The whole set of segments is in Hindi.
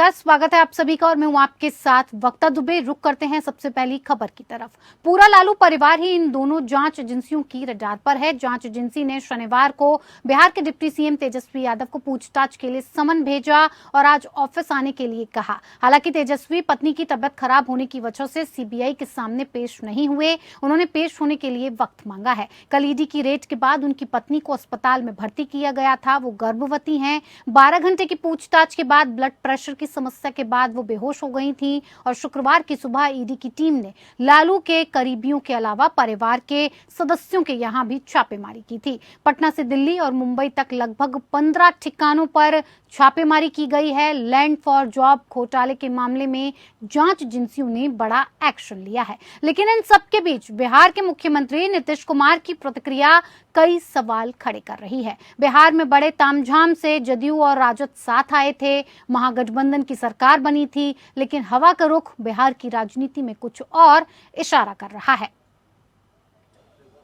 नमस्कार, स्वागत है आप सभी का और मैं हूं आपके साथ वक्ता दुबे। रुक करते हैं सबसे पहली खबर की तरफ। पूरा लालू परिवार ही इन दोनों जांच एजेंसियों की रडार पर है। जांच एजेंसी ने शनिवार को बिहार के डिप्टी सीएम तेजस्वी यादव को पूछताछ के लिए समन भेजा और आज ऑफिस आने के लिए कहा। हालांकि तेजस्वी पत्नी की तबियत खराब होने की वजह से सीबीआई के सामने पेश नहीं हुए। उन्होंने पेश होने के लिए वक्त मांगा है। कल ईडी की रेड के बाद उनकी पत्नी को अस्पताल में भर्ती किया गया था। वो गर्भवती हैं। 12 घंटे की पूछताछ के बाद ब्लड प्रेशर की समस्या के बाद वो बेहोश हो गई थी और शुक्रवार की सुबह ईडी की टीम ने लालू के करीबियों के अलावा परिवार के सदस्यों के यहां भी छापेमारी की थी। पटना से दिल्ली और मुंबई तक लगभग 15 ठिकानों पर छापेमारी की गई है। लैंड फॉर जॉब घोटाले के मामले में जांच एजेंसियों ने बड़ा एक्शन लिया है, लेकिन इन सबके बीच बिहार के मुख्यमंत्री नीतीश कुमार की प्रतिक्रिया कई सवाल खड़े कर रही है। बिहार में बड़े तामझाम से जदयू और राजद साथ आए थे। महागठबंधन की सरकार बनी थी, लेकिन हवा का रुख बिहार की राजनीति में कुछ और इशारा कर रहा है।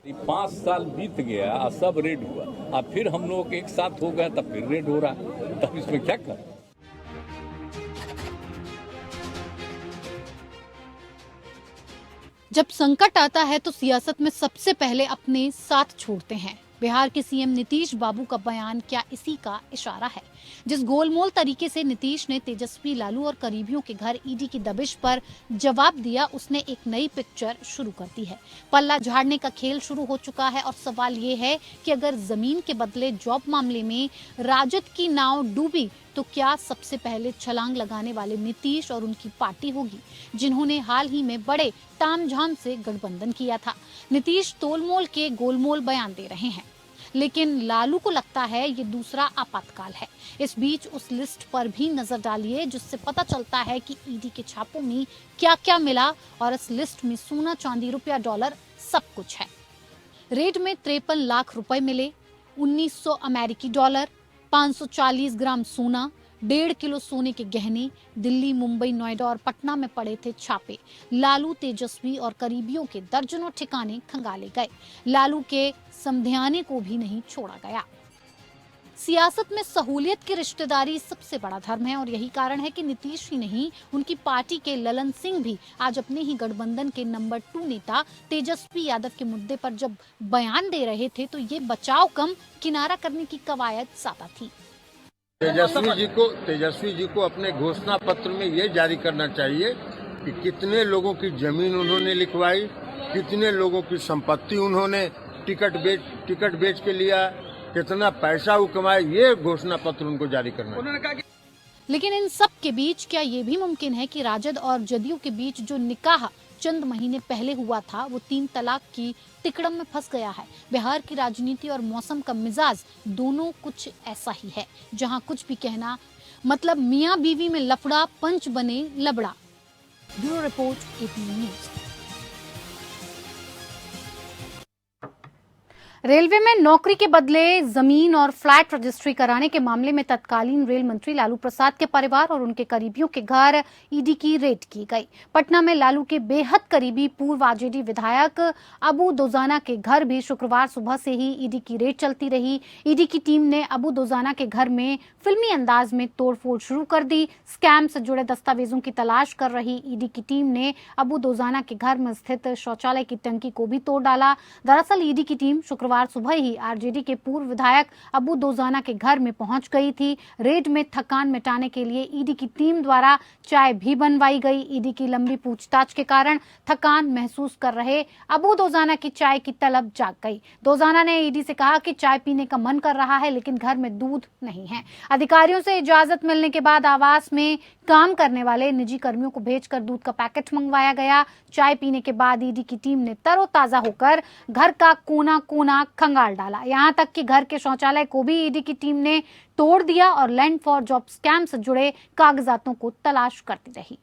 5 साल बीत गया, सब रेड हुआ, अब फिर हम लोग एक साथ हो गए, तब फिर रेड हो रहा है, तब इसमें क्या कर। जब संकट आता है तो सियासत में सबसे पहले अपने साथ छोड़ते हैं। बिहार के सीएम नीतीश बाबू का बयान क्या इसी का इशारा है? जिस गोलमोल तरीके से नीतीश ने तेजस्वी, लालू और करीबियों के घर ईडी की दबिश पर जवाब दिया, उसने एक नई पिक्चर शुरू कर दी है। पल्ला झाड़ने का खेल शुरू हो चुका है और सवाल ये है कि अगर जमीन के बदले जॉब मामले में राजद की नाव डूबी तो क्या सबसे पहले छलांग लगाने वाले नीतीश और उनकी पार्टी होगी, जिन्होंने हाल ही में बड़े तामझाम से गठबंधन किया था। नीतीश तोलमोल के गोलमोल बयान दे रहे हैं, लेकिन लालू को लगता है ये दूसरा आपातकाल है। इस बीच उस लिस्ट पर भी नजर डालिए जिससे पता चलता है कि ईडी के छापों में क्या क्या मिला, और इस लिस्ट में सोना, चांदी, रुपया, डॉलर सब कुछ है। रेड में 53 लाख रुपए मिले, 1900 अमेरिकी डॉलर, 540 ग्राम सोना, 1.5 किलो सोने के गहने। दिल्ली, मुंबई, नोएडा और पटना में पड़े थे छापे। लालू, तेजस्वी और करीबियों के दर्जनों ठिकाने खंगाले गए। लालू के समधियाने को भी नहीं छोड़ा गया। सियासत में सहूलियत की रिश्तेदारी सबसे बड़ा धर्म है और यही कारण है कि नीतीश ही नहीं, उनकी पार्टी के ललन सिंह भी आज अपने ही गठबंधन के नंबर 2 नेता तेजस्वी यादव के मुद्दे पर जब बयान दे रहे थे तो ये बचाव कम किनारा करने की कवायद ज्यादा थी। तेजस्वी जी को अपने घोषणा पत्र में ये जारी करना चाहिए कि कितने लोगों की जमीन उन्होंने लिखवाई, कितने लोगों की संपत्ति उन्होंने टिकट बेच के लिया, कितना पैसा वो कमाए, ये घोषणा पत्र उनको जारी करना चाहिए। लेकिन इन सब के बीच क्या ये भी मुमकिन है कि राजद और जदयू के बीच जो निकाह चंद महीने पहले हुआ था वो 3 तलाक की तिकड़म में फंस गया है? बिहार की राजनीति और मौसम का मिजाज दोनों कुछ ऐसा ही है, जहां कुछ भी कहना मतलब मियां बीवी में लफड़ा, पंच बने लबड़ा। Bureau report, AP news. Railway में नौकरी के बदले जमीन और फ्लैट रजिस्ट्री कराने के मामले में तत्कालीन रेल मंत्री लालू प्रसाद के परिवार और उनके करीबियों के घर ईडी की रेड की गई। पटना में लालू के बेहद करीबी पूर्व आरजेडी विधायक अबू दोजाना के घर भी शुक्रवार सुबह से ही ईडी की रेड चलती रही। ईडी की टीम ने अबू दोजाना के घर में फिल्मी अंदाज में तोड़फोड़ शुरू कर दी। स्कैम से जुड़े दस्तावेजों की तलाश कर रही ईडी की टीम ने अबू दोजाना के घर में स्थित शौचालय की टंकी को भी तोड़ डाला। दरअसल ईडी की टीम शुक्रवार सुबह ही आरजेडी के पूर्व विधायक अबू दोजाना के घर में पहुंच गई थी। रेड में थकान मिटाने के लिए ईडी की टीम द्वारा चाय भी बनवाई गई। ईडी की लंबी पूछताछ के कारण थकान महसूस कर रहे अबू दोजाना की चाय की तलब जाग गई। दोजाना ने ईडी से कहा कि चाय पीने का मन कर रहा है, लेकिन घर में दूध नहीं है। अधिकारियों से इजाजत मिलने के बाद आवास में काम करने वाले निजी कर्मियों को भेजकर दूध का पैकेट मंगवाया गया। चाय पीने के बाद ईडी की टीम ने तरोताजा होकर घर का कोना कोना खंगाल डाला। यहां तक कि घर के शौचालय को भी ईडी की टीम ने तोड़ दिया और लैंड फॉर जॉब स्कैम से जुड़े कागजातों को तलाश करती रही।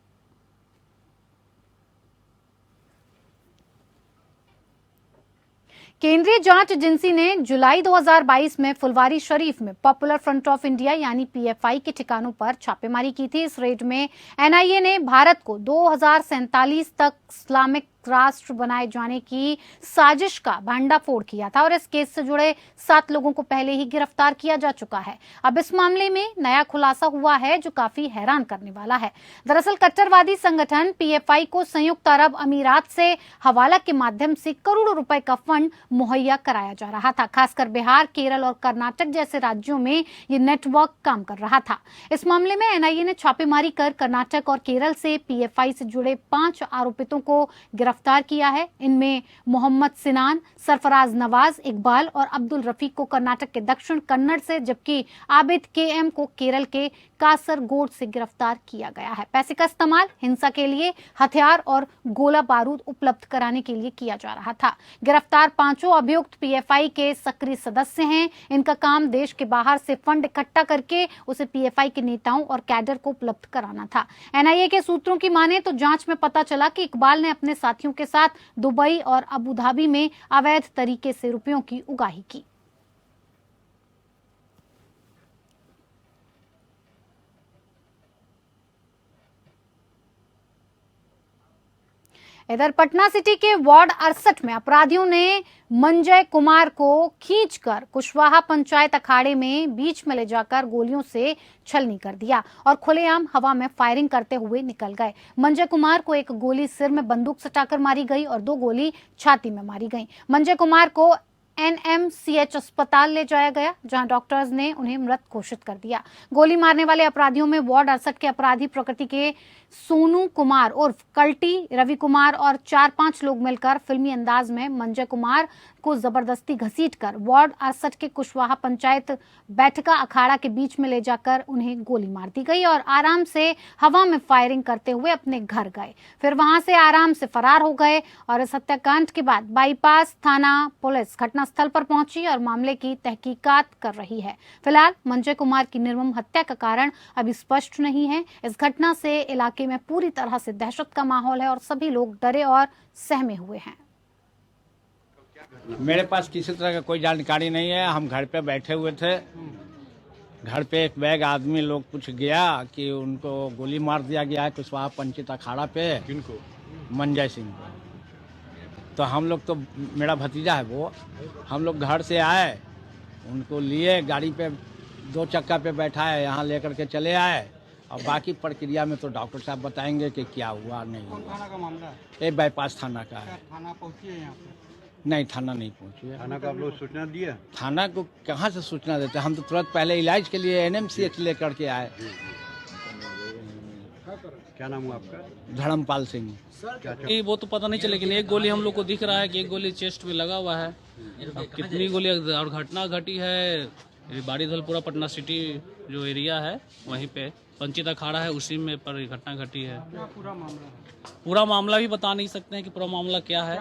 केंद्रीय जांच एजेंसी ने जुलाई 2022 में फुलवारी शरीफ में पॉपुलर फ्रंट ऑफ इंडिया यानी पीएफआई के ठिकानों पर छापेमारी की थी। इस रेड में एनआईए ने भारत को 2047 तक इस्लामिक राष्ट्र बनाए जाने की साजिश का भंडाफोड़ किया था और इस केस से जुड़े 7 लोगों को पहले ही गिरफ्तार किया जा चुका है। अब इस मामले में नया खुलासा हुआ है जो काफी हैरान करने वाला है। दरअसल कट्टरवादी संगठन पीएफआई को संयुक्त अरब अमीरात से हवाला के माध्यम से करोड़ों रुपए का फंड मुहैया कराया जा रहा था। खासकर बिहार, केरल और कर्नाटक जैसे राज्यों में ये नेटवर्क काम कर रहा था। इस मामले में एनआईए ने छापेमारी कर कर्नाटक और केरल से पीएफआई से जुड़े 5 आरोपितों को गिरफ्तार किया है। इनमें मोहम्मद सिनान, सरफराज नवाज, इकबाल और अब्दुल रफीक को कर्नाटक के दक्षिण कन्नड़ से, जबकि आबिद केएम को केरल के कासरगोड से गिरफ्तार किया गया है। पैसे का इस्तेमाल हिंसा के लिए हथियार और गोला बारूद उपलब्ध कराने के लिए किया जा रहा था। गिरफ्तार 5 अभियुक्त पीएफआई के सक्रिय सदस्य हैं। इनका काम देश के बाहर से फंड इकट्ठा करके उसे पीएफआई के नेताओं और कैडर को उपलब्ध कराना था। एनआईए के सूत्रों की माने तो जांच में पता चला कि इकबाल ने अपने साथियों के साथ दुबई और अबू धाबी में अवैध तरीके से रुपयों की उगाही की। इधर पटना सिटी के वार्ड 68 में अपराधियों ने मंजय कुमार को खींचकर कुशवाहा पंचायत अखाड़े में बीच में ले जाकर गोलियों से छलनी कर दिया और खुलेआम हवा में फायरिंग करते हुए निकल गए। मंजय कुमार को एक गोली सिर में बंदूक सटाकर मारी गई और 2 गोली छाती में मारी गई। मंजय कुमार को एनएमसीएच अस्पताल ले जाया गया, जहां डॉक्टर्स ने उन्हें मृत घोषित कर दिया। गोली मारने वाले अपराधियों में वार्ड 68 के अपराधी प्रकृति के सोनू कुमार उर्फ कल्टी, रवि कुमार और 4-5 लोग मिलकर फिल्मी अंदाज में मंजय कुमार को जबरदस्ती घसीटकर वार्ड 68 के कुशवाहा पंचायत बैठका अखाड़ा के बीच में ले जाकर उन्हें गोली मार दी गई और आराम से हवा में फायरिंग करते हुए अपने घर गए। फिर वहां से आराम से फरार हो गए और इस हत्याकांड के बाद बाईपास थाना पुलिस घटनास्थल पर पहुंची और मामले की तहकीकात कर रही है। फिलहाल मंजय कुमार की निर्मम हत्या का कारण अभी स्पष्ट नहीं है। इस घटना से इलाके में पूरी तरह से दहशत का माहौल है और सभी लोग डरे और सहमे हुए हैं। मेरे पास किसी तरह का कोई जानकारी नहीं है। हम घर पे बैठे हुए थे। घर पे एक बैग आदमी लोग पूछ गया कि उनको गोली मार दिया गया है कुशवाहा पंचायत अखाड़ा पे। किनको? मंजय सिंह को। तो हम लोग तो, मेरा भतीजा है वो, हम लोग घर से आए, उनको लिए गाड़ी पे 2 चक्का पे बैठाए, यहाँ लेकर के चले आए और बाकी प्रक्रिया में तो डॉक्टर साहब बताएंगे कि क्या हुआ नहीं हुआ। थाना का मामला है? ये बाईपास थाना का है। थाना पहुंची है यहाँ पे? नहीं, थाना नहीं पहुंची है। थाना को आप लोग सूचना दिए? थाना को कहाँ से सूचना देते, हम तो तुरंत पहले इलाज के लिए एनएमसीएच लेकर के आए। क्या नाम हुआ आपका? धर्मपाल सिंह। ये वो तो पता नहीं चले, लेकिन एक गोली हम लोग को दिख रहा है कि एक गोली चेस्ट में लगा हुआ है। अब कितनी गोली और घटना घटी है बाड़ी धलपुरा पटना सिटी जो एरिया है वहीं पे पंचायत अखाड़ा है, उसी में पर घटना घटी है। पूरा मामला भी बता नहीं सकते हैं कि पूरा मामला क्या है।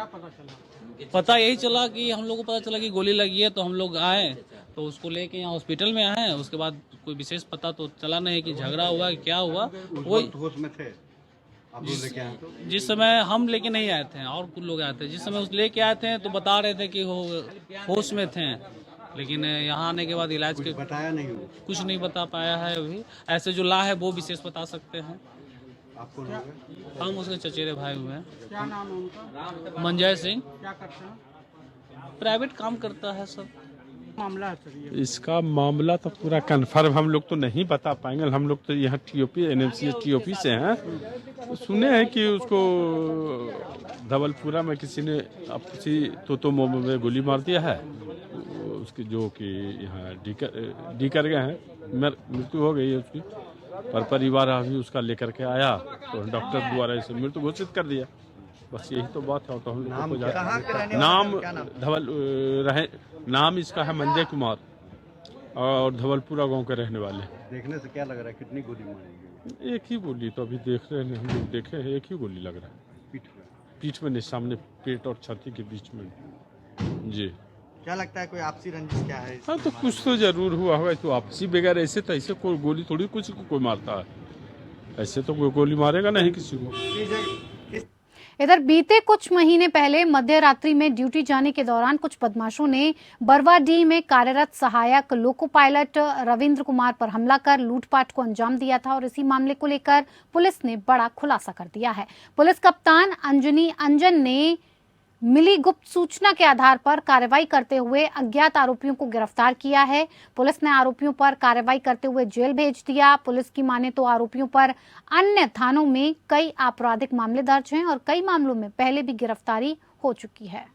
पता यही चला कि हम लोग को पता चला कि गोली लगी है, तो हम लोग आए तो उसको लेके यहाँ हॉस्पिटल में आए। उसके बाद कोई विशेष पता तो चला नहीं कि झगड़ा हुआ कि क्या हुआ। वही होश में थे आप लोग लेके आए? जिस समय हम लेके नहीं आए थे और कुछ लोग आए थे, जिस समय उस लेके आए थे तो बता रहे थे कि होश में थे, लेकिन यहाँ आने के बाद इलाज के बताया नहीं हो? कुछ नहीं बता पाया है अभी। ऐसे जो ला है वो विशेष बता सकते हैं। आपको हम उसके चचेरे भाई हुए हैं। क्या नाम है उनका? मंजय सिंह। क्या करते हैं? प्राइवेट काम करता है सब। मामला है सर ये? इसका मामला तो पूरा कन्फर्म हम लोग तो नहीं बता पाएंगे। हम लोग तो यहाँ टीओपी एनएमसीएच टीओपी से हैं। तो सुने हैं कि उसको धवलपुरा में किसी ने किसी तो में गोली मार दिया है। उसकी जो कि यहाँ डी कर गए हैं, मृत्यु हो गई है उसकी। पर परिवार अभी उसका लेकर के आया तो डॉक्टर द्वारा इसे मृत्यु घोषित कर दिया। बस यही तो बात है। तो हम लोग को नाम धवल रहे, नाम इसका है मंजय कुमार और धवलपुरा गांव के रहने वाले। देखने से क्या लग रहा है, कितनी गोली मारी? एक ही गोली तो अभी देख रहे हैं, हम लोग देखे हैं, एक ही गोली लग रहा है। पीठ में नहीं, सामने पेट और छाती के बीच में। जी, क्या लगता है कोई आपसी रंजिश क्या है? हाँ, तो कुछ तो जरूर हुआ होगा। तो आपसी बगैर ऐसे तो ऐसे कोई गोली थोड़ी कुछ को कोई मारता है। ऐसे तो कोई गोली मारेगा नहीं किसी को। इधर बीते कुछ महीने पहले मध्य रात्रि में ड्यूटी जाने के दौरान कुछ बदमाशों ने बरवाडीह में कार्यरत सहायक लोको पायलट रविंद्र कुमार पर हमला कर लूटपाट को अंजाम दिया था और इसी मामले को लेकर पुलिस ने बड़ा खुलासा कर दिया है। पुलिस कप्तान अंजनी अंजन ने मिली गुप्त सूचना के आधार पर कार्रवाई करते हुए अज्ञात आरोपियों को गिरफ्तार किया है। पुलिस ने आरोपियों पर कार्रवाई करते हुए जेल भेज दिया। पुलिस की माने तो आरोपियों पर अन्य थानों में कई आपराधिक मामले दर्ज हैं और कई मामलों में पहले भी गिरफ्तारी हो चुकी है।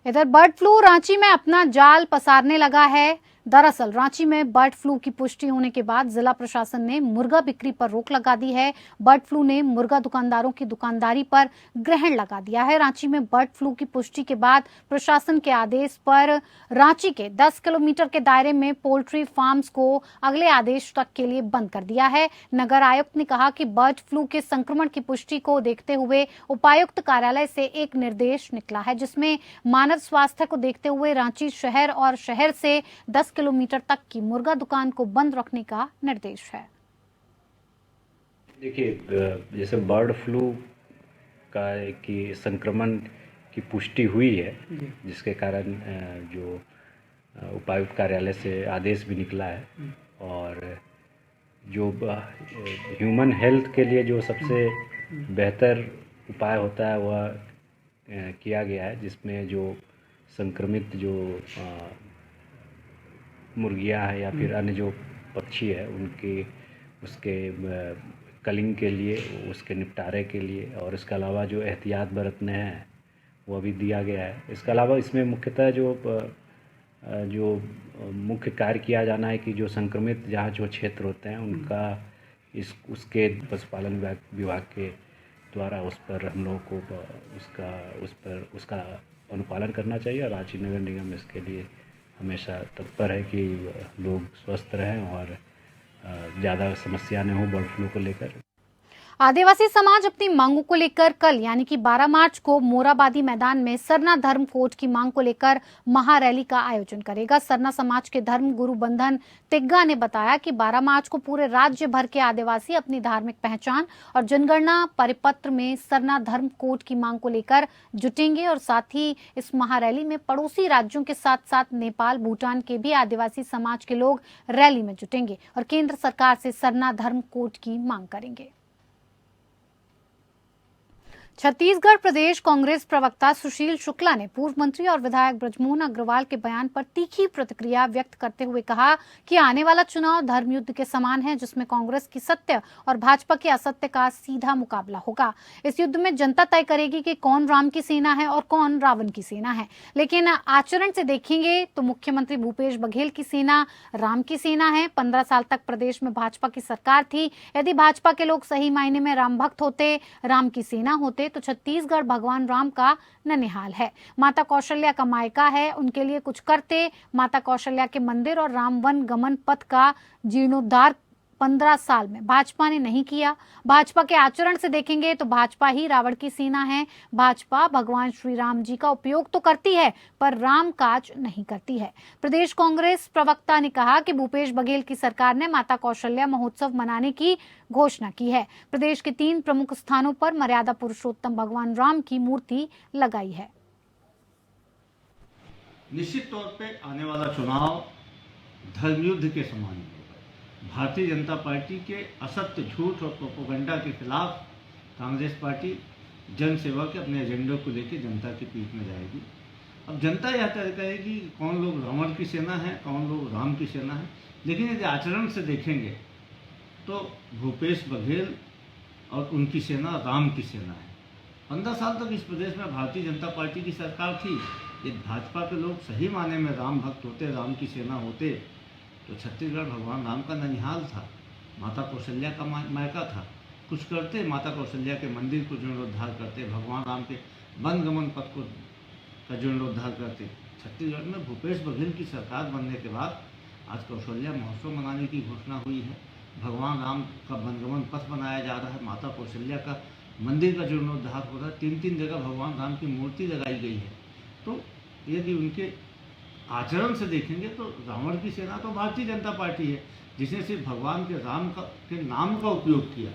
इधर बर्ड फ्लू रांची में अपना जाल पसारने लगा है। दरअसल रांची में बर्ड फ्लू की पुष्टि होने के बाद जिला प्रशासन ने मुर्गा बिक्री पर रोक लगा दी है। बर्ड फ्लू ने मुर्गा दुकानदारों की दुकानदारी पर ग्रहण लगा दिया है। रांची में बर्ड फ्लू की पुष्टि के बाद प्रशासन के आदेश पर रांची के 10 किलोमीटर के दायरे में पोल्ट्री फार्म्स को अगले आदेश तक के लिए बंद कर दिया है। नगर आयुक्त ने कहा कि बर्ड फ्लू के संक्रमण की पुष्टि को देखते हुए उपायुक्त कार्यालय से एक निर्देश निकला है, जिसमें मानव स्वास्थ्य को देखते हुए रांची शहर और शहर से 10 किलोमीटर तक की मुर्गा दुकान को बंद रखने का निर्देश है। देखिए, जैसे बर्ड फ्लू का की संक्रमण की पुष्टि हुई है, जिसके कारण जो उपायुक्त कार्यालय से आदेश भी निकला है और जो ह्यूमन हेल्थ के लिए जो सबसे बेहतर उपाय होता है वह किया गया है, जिसमें जो संक्रमित जो मुर्गियां हैं या फिर अन्य जो पक्षी है उनके उसके कलिंग के लिए, उसके निपटारे के लिए और इसके अलावा जो एहतियात बरतने हैं वो भी दिया गया है। इसके अलावा इसमें मुख्यतः जो मुख्य कार्य किया जाना है कि जो संक्रमित जहाँ जो क्षेत्र होते हैं उनका उसके पशुपालन विभाग के द्वारा उस पर हम लोगों को उसका अनुपालन करना चाहिए और रांची नगर निगम इसके लिए हमेशा तत्पर है कि लोग स्वस्थ रहें और ज़्यादा समस्या न हो बर्ड फ्लू को लेकर। आदिवासी समाज अपनी मांगों को लेकर कल यानी कि 12 मार्च को मोराबादी मैदान में सरना धर्म कोड की मांग को लेकर महारैली का आयोजन करेगा। सरना समाज के धर्म गुरु बंधन तिग्गा ने बताया कि 12 मार्च को पूरे राज्य भर के आदिवासी अपनी धार्मिक पहचान और जनगणना परिपत्र में सरना धर्म कोड की मांग को लेकर जुटेंगे और साथ ही इस महारैली में पड़ोसी राज्यों के साथ साथ नेपाल, भूटान के भी आदिवासी समाज के लोग रैली में जुटेंगे और केंद्र सरकार से सरना धर्म कोड की मांग करेंगे। छत्तीसगढ़ प्रदेश कांग्रेस प्रवक्ता सुशील शुक्ला ने पूर्व मंत्री और विधायक बृजमोहन अग्रवाल के बयान पर तीखी प्रतिक्रिया व्यक्त करते हुए कहा कि आने वाला चुनाव धर्म युद्ध के समान है, जिसमें कांग्रेस की सत्य और भाजपा के असत्य का सीधा मुकाबला होगा। इस युद्ध में जनता तय करेगी कि कौन राम की सेना है और कौन रावण की सेना है, लेकिन आचरण से देखेंगे तो मुख्यमंत्री भूपेश बघेल की सेना राम की सेना है। 15 साल तक प्रदेश में भाजपा की सरकार थी। यदि भाजपा के लोग सही मायने में राम भक्त होते, राम की सेना होते तो छत्तीसगढ़ भगवान राम का ननिहाल है, माता कौशल्या का मायका है, उनके लिए कुछ करते। माता कौशल्या के मंदिर और राम वन गमन पथ का जीर्णोद्धार 15 साल में भाजपा ने नहीं किया। भाजपा के आचरण से देखेंगे तो भाजपा ही रावण की सेना है। भाजपा भगवान श्री राम जी का उपयोग तो करती है पर राम काज नहीं करती है। प्रदेश कांग्रेस प्रवक्ता ने कहा कि भूपेश बघेल की सरकार ने माता कौशल्या महोत्सव मनाने की घोषणा की है। प्रदेश के 3 प्रमुख स्थानों पर मर्यादा पुरुषोत्तम भगवान राम की मूर्ति लगाई है। निश्चित तौर पे आने वाला चुनाव धर्मयुद्ध के समान है। भारतीय जनता पार्टी के असत्य, झूठ और प्रोपेगेंडा के खिलाफ कांग्रेस पार्टी जन सेवा के अपने एजेंडे को लेकर जनता के बीच में जाएगी। अब जनता यह तय करेगी कि कौन लोग रावण की सेना है, कौन लोग राम की सेना है। लेकिन यदि आचरण से देखेंगे तो भूपेश बघेल और उनकी सेना राम की सेना है। 15 साल तक इस प्रदेश में भारतीय जनता पार्टी की सरकार थी। यदि भाजपा के लोग सही माने में राम भक्त होते, राम की सेना होते तो छत्तीसगढ़ भगवान राम का ननिहाल था, माता कौशल्या का मायका था। कुछ करते, माता कौशल्या के मंदिर को जीर्णोद्धार करते, भगवान राम के वन गमन पथ का जीर्णोद्धार करते। छत्तीसगढ़ में भूपेश बघेल की सरकार बनने के बाद आज कौशल्या महोत्सव मनाने की घोषणा हुई है। भगवान राम का वनगमन पथ बनाया जा रहा है, माता कौशल्या का मंदिर का जीर्णोद्धार हो रहा है, 3 जगह भगवान राम की मूर्ति लगाई गई है। तो यदि उनके आचरण से देखेंगे तो रावण की सेना तो भारतीय जनता पार्टी है, जिसने सिर्फ भगवान के के नाम का उपयोग किया।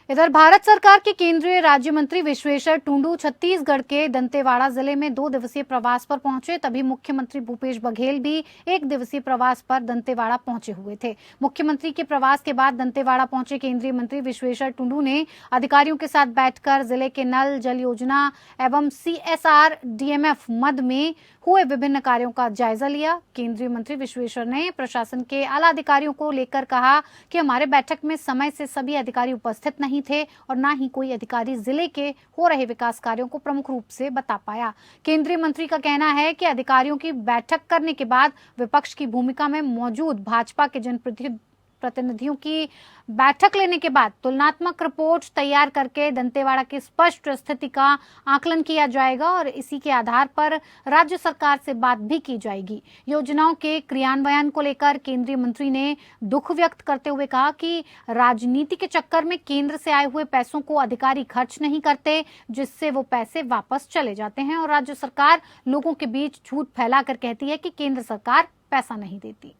इधर भारत सरकार के केंद्रीय राज्य मंत्री विश्वेश्वर टुंडू छत्तीसगढ़ के दंतेवाड़ा जिले में 2 दिवसीय प्रवास पर पहुंचे। तभी मुख्यमंत्री भूपेश बघेल भी 1 दिवसीय प्रवास पर दंतेवाड़ा पहुंचे हुए थे। मुख्यमंत्री के प्रवास के बाद दंतेवाड़ा पहुंचे केंद्रीय मंत्री विश्वेश्वर टुंडू ने अधिकारियों के साथ बैठकर जिले के नल जल योजना एवं CSR DMF मद में हुए विभिन्न कार्यों का जायजा लिया। केंद्रीय मंत्री विश्वेश्वर ने प्रशासन के आला अधिकारियों को लेकर कहा कि हमारे बैठक में समय से सभी अधिकारी उपस्थित नहीं थे और ना ही कोई अधिकारी जिले के हो रहे विकास कार्यों को प्रमुख रूप से बता पाया। केंद्रीय मंत्री का कहना है कि अधिकारियों की बैठक करने के बाद विपक्ष की भूमिका में मौजूद भाजपा के जनप्रतिनिधियों की बैठक लेने के बाद तुलनात्मक रिपोर्ट तैयार करके दंतेवाड़ा की स्पष्ट स्थिति का आकलन किया जाएगा और इसी के आधार पर राज्य सरकार से बात भी की जाएगी। योजनाओं के क्रियान्वयन को लेकर केंद्रीय मंत्री ने दुख व्यक्त करते हुए कहा कि राजनीति के चक्कर में केंद्र से आए हुए पैसों को अधिकारी खर्च नहीं करते, जिससे वो पैसे वापस चले जाते हैं और राज्य सरकार लोगों के बीच झूठ फैलाकर कहती है कि केंद्र सरकार पैसा नहीं देती।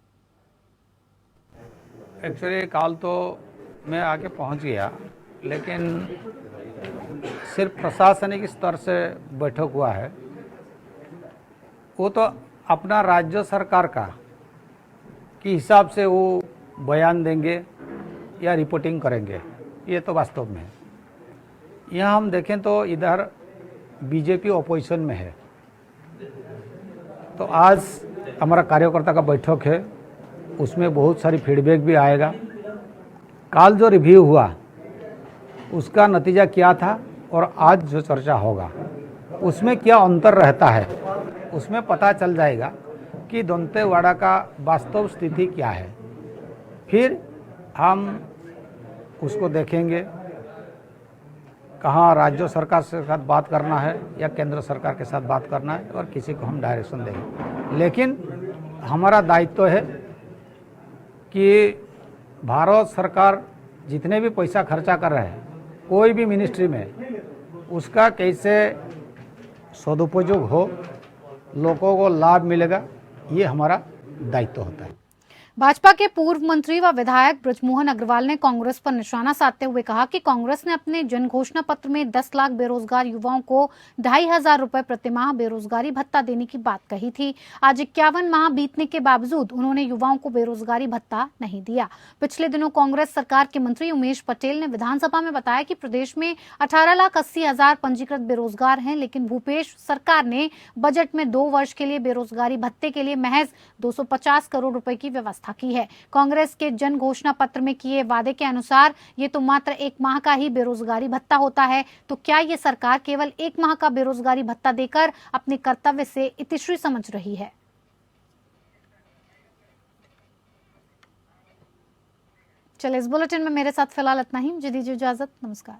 एक्चुअली कल तो मैं आके पहुंच गया, लेकिन सिर्फ प्रशासनिक स्तर से बैठक हुआ है। वो तो अपना राज्य सरकार का के हिसाब से वो बयान देंगे या रिपोर्टिंग करेंगे, ये तो वास्तव में है। यहाँ हम देखें तो इधर बीजेपी अपोजिशन में है, तो आज हमारा कार्यकर्ता का बैठक है, उसमें बहुत सारी फीडबैक भी आएगा। कल जो रिव्यू हुआ उसका नतीजा क्या था और आज जो चर्चा होगा उसमें क्या अंतर रहता है, उसमें पता चल जाएगा कि दंतेवाड़ा का वास्तव स्थिति क्या है। फिर हम उसको देखेंगे कहाँ राज्य सरकार के साथ बात करना है या केंद्र सरकार के साथ बात करना है और किसी को हम डायरेक्शन देंगे। लेकिन हमारा दायित्व है कि भारत सरकार जितने भी पैसा खर्चा कर रहे हैं कोई भी मिनिस्ट्री में, उसका कैसे सदुपयोग हो, लोगों को लाभ मिलेगा, ये हमारा दायित्व होता है। भाजपा के पूर्व मंत्री व विधायक बृजमोहन अग्रवाल ने कांग्रेस पर निशाना साधते हुए कहा कि कांग्रेस ने अपने जन घोषणा पत्र में 10 लाख बेरोजगार युवाओं को 2,500 रुपए प्रतिमाह बेरोजगारी भत्ता देने की बात कही थी। आज 51 माह बीतने के बावजूद उन्होंने युवाओं को बेरोजगारी भत्ता नहीं दिया। पिछले दिनों कांग्रेस सरकार के मंत्री उमेश पटेल ने विधानसभा में बताया कि प्रदेश में 18,80,000 पंजीकृत बेरोजगार हैं, लेकिन भूपेश सरकार ने बजट में 2 वर्ष के लिए बेरोजगारी भत्ते के लिए महज 250 करोड़ रुपए की व्यवस्था की है। कांग्रेस के जन घोषणा पत्र में किए वादे के अनुसार ये तो मात्र 1 माह का ही बेरोजगारी भत्ता होता है, तो क्या ये सरकार केवल 1 माह का बेरोजगारी भत्ता देकर अपने कर्तव्य से इतिश्री समझ रही है? चलिए, इस बुलेटिन में मेरे साथ फिलहाल इतना ही। मुझे दीजिए इजाजत। नमस्कार।